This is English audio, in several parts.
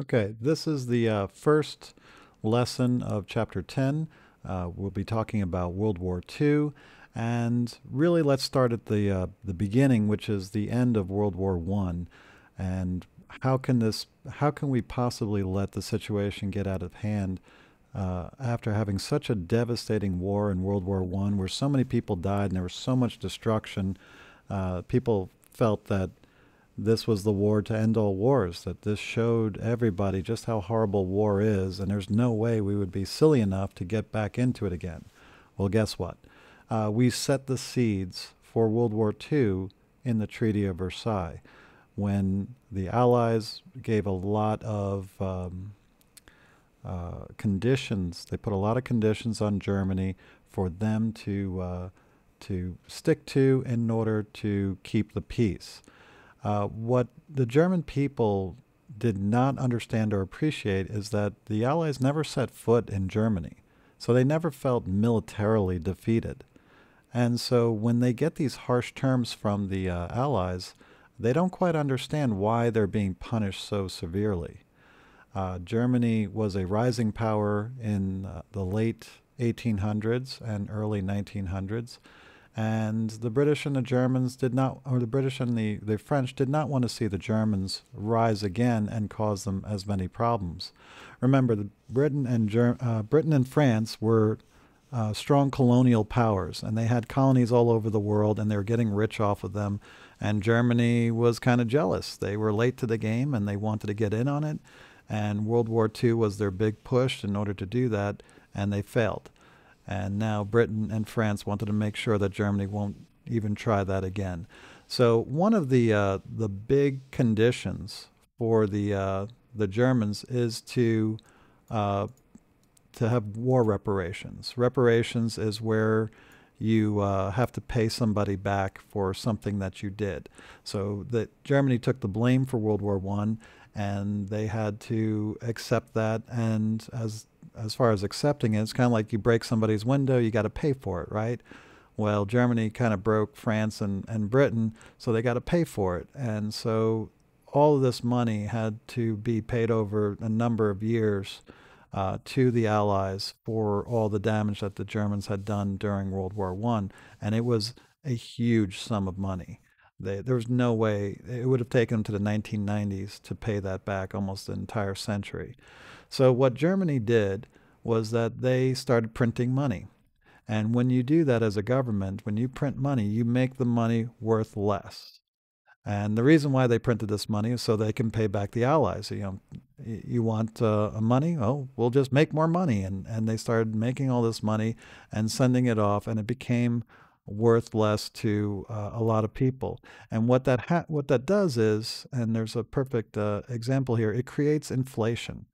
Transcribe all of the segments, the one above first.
Okay, this is the first lesson of Chapter 10. We'll be talking about World War II, and really let's start at the beginning, which is the end of World War I. And how can we possibly let the situation get out of hand after having such a devastating war in World War I, where so many people died and there was so much destruction? People felt that this was the war to end all wars, that this showed everybody just how horrible war is, and there's no way we would be silly enough to get back into it again. Well, guess what? We set the seeds for World War II in the Treaty of Versailles when the Allies gave a lot of conditions. They put a lot of conditions on Germany for them to stick to in order to keep the peace. What the German people did not understand or appreciate is that the Allies never set foot in Germany. So they never felt militarily defeated. And so when they get these harsh terms from the Allies, they don't quite understand why they're being punished so severely. Germany was a rising power in the late 1800s and early 1900s. And the British and the Germans did not, or the British and the French did not want to see the Germans rise again and cause them as many problems. Remember, Britain and France were strong colonial powers, and they had colonies all over the world, and they were getting rich off of them. And Germany was kind of jealous. They were late to the game, and they wanted to get in on it. And World War II was their big push in order to do that, and they failed. And now Britain and France wanted to make sure that Germany won't even try that again. So one of the big conditions for the Germans is to have war reparations. Reparations is where you have to pay somebody back for something that you did. So that Germany took the blame for World War I, and they had to accept that. And as far as accepting it, it's kind of like you break somebody's window, you got to pay for it, right? Well, Germany kind of broke France and Britain, so they got to pay for it. And so all of this money had to be paid over a number of years to the Allies for all the damage that the Germans had done during World War I. And it was a huge sum of money. There was no way, it would have taken them to the 1990s to pay that back, almost an entire century. So what Germany did was that they started printing money. And when you do that as a government, when you print money, you make the money worth less. And the reason why they printed this money is so they can pay back the Allies. You want money? Oh, we'll just make more money. And they started making all this money and sending it off, and it became worth less to a lot of people. And what that does is, and there's a perfect example here, it creates inflation.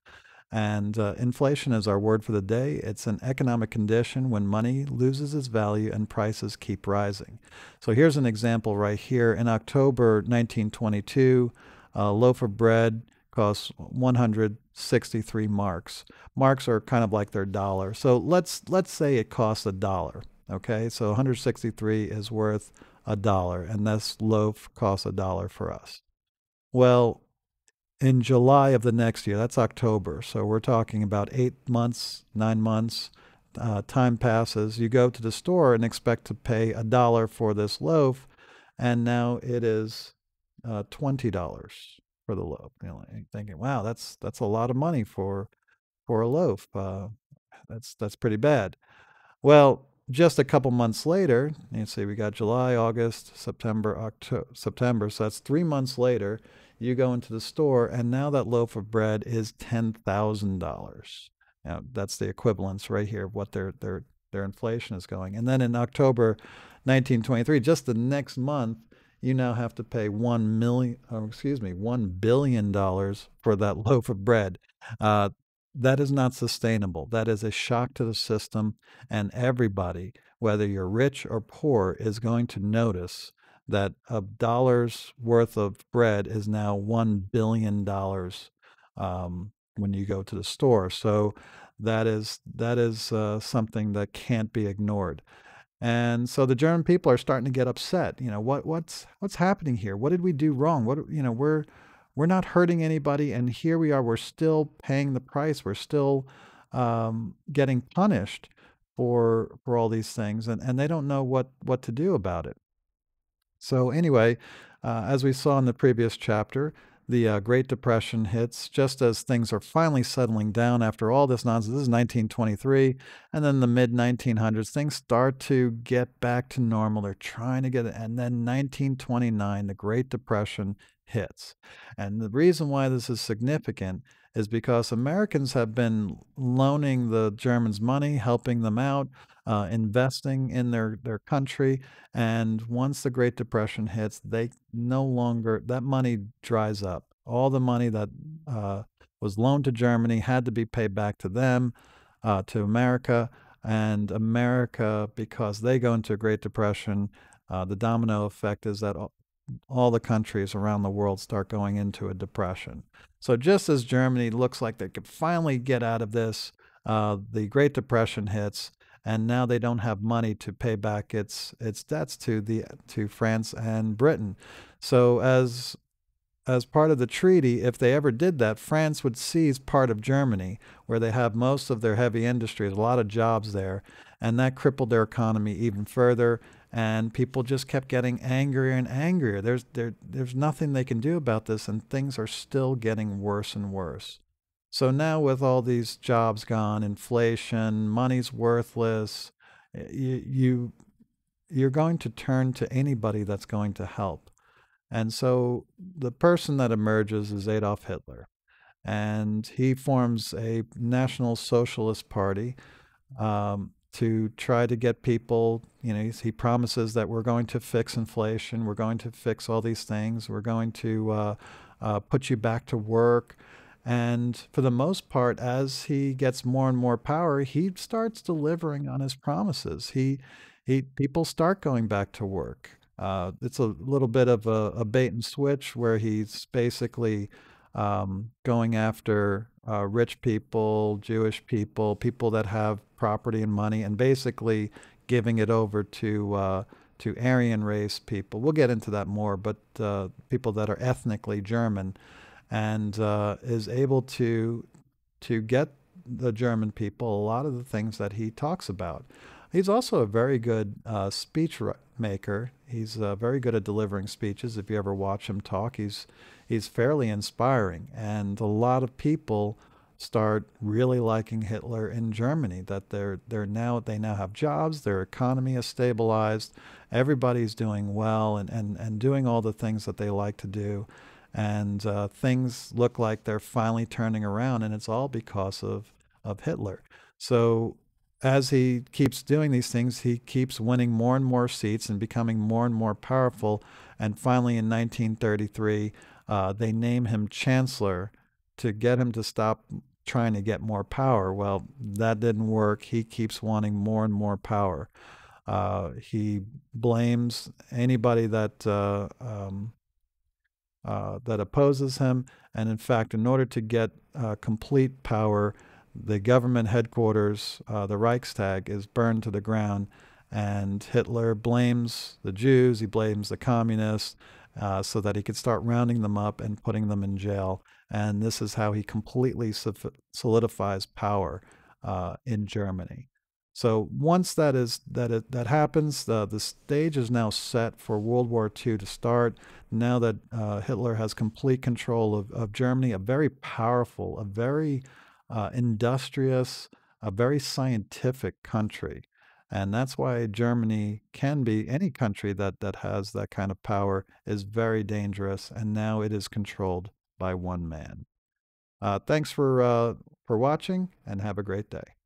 And inflation is our word for the day. It's an economic condition when money loses its value and prices keep rising. So here's an example right here. In October 1922, a loaf of bread costs 163 marks. Marks are kind of like their dollar. So let's say it costs a dollar. Okay, so 163 is worth a dollar, and this loaf costs a dollar for us. Well, in July of the next year, that's October, so we're talking about 8 months, 9 months. Time passes. You go to the store and expect to pay a dollar for this loaf, and now it is $20 for the loaf. You're thinking, wow, that's a lot of money for a loaf. That's pretty bad. Well, just a couple months later, you see, we got July, August, September, October, September. So that's 3 months later. You go into the store, and now that loaf of bread is $10,000. Now, that's the equivalence right here of what their inflation is going. And then in October 1923, just the next month, you now have to pay $1 billion for that loaf of bread. Uh, that is not sustainable. That is a shock to the system, and everybody, whether you're rich or poor, is going to notice that a dollar's worth of bread is now $1 billion when you go to the store. So that is something that can't be ignored. And so the German people are starting to get upset. What's happening here? What did we do wrong? we're not hurting anybody, and here we are, we're still paying the price. We're still getting punished for all these things, and they don't know what to do about it. So anyway, as we saw in the previous chapter, the Great Depression hits just as things are finally settling down after all this nonsense. This is 1923, and then the mid 1900s, things start to get back to normal. They're trying to get it, and then 1929, the Great Depression hits. And the reason why this is significant is because Americans have been loaning the Germans money, helping them out, investing in their country, and once the Great Depression hits, they no longer that money dries up. All the money that was loaned to Germany had to be paid back to them, to America, and America, because they go into a Great Depression, the domino effect is that all the countries around the world start going into a depression. So just as Germany looks like they could finally get out of this, the Great Depression hits, and now they don't have money to pay back its debts to France and Britain. So as part of the treaty, if they ever did that, France would seize part of Germany, where they have most of their heavy industries, a lot of jobs there, and that crippled their economy even further. And people just kept getting angrier and angrier. There's nothing they can do about this, and things are still getting worse and worse. So now, with all these jobs gone, inflation, money's worthless, you you're going to turn to anybody that's going to help. And so the person that emerges is Adolf Hitler, and he forms a National Socialist Party to try to get people. He promises that we're going to fix inflation, we're going to fix all these things, we're going to put you back to work. And for the most part, as he gets more and more power, he starts delivering on his promises. People start going back to work. It's a little bit of a bait and switch where he's basically going after rich people, Jewish people, people that have property and money, and basically giving it over to Aryan race people. We'll get into that more, but people that are ethnically German, and is able to get the German people a lot of the things that he talks about. He's also a very good speech maker. He's very good at delivering speeches. If you ever watch him talk, he's fairly inspiring, and a lot of people start really liking Hitler in Germany. That they now have jobs, their economy is stabilized, everybody's doing well, and doing all the things that they like to do, and things look like they're finally turning around, and it's all because of Hitler. So as he keeps doing these things, he keeps winning more and more seats and becoming more and more powerful. And finally, in 1933, they name him Chancellor to get him to stop trying to get more power. Well, that didn't work. He keeps wanting more and more power. He blames anybody that opposes him. And in fact, in order to get complete power, the government headquarters, the Reichstag, is burned to the ground. And Hitler blames the Jews, he blames the communists, so that he could start rounding them up and putting them in jail. And this is how he completely solidifies power in Germany. So once that happens, the stage is now set for World War II to start. Now that Hitler has complete control of Germany, a very powerful, a very industrious, a very scientific country. And that's why Germany can be, any country that has that kind of power is very dangerous. And now it is controlled by one man. Thanks for watching, and have a great day.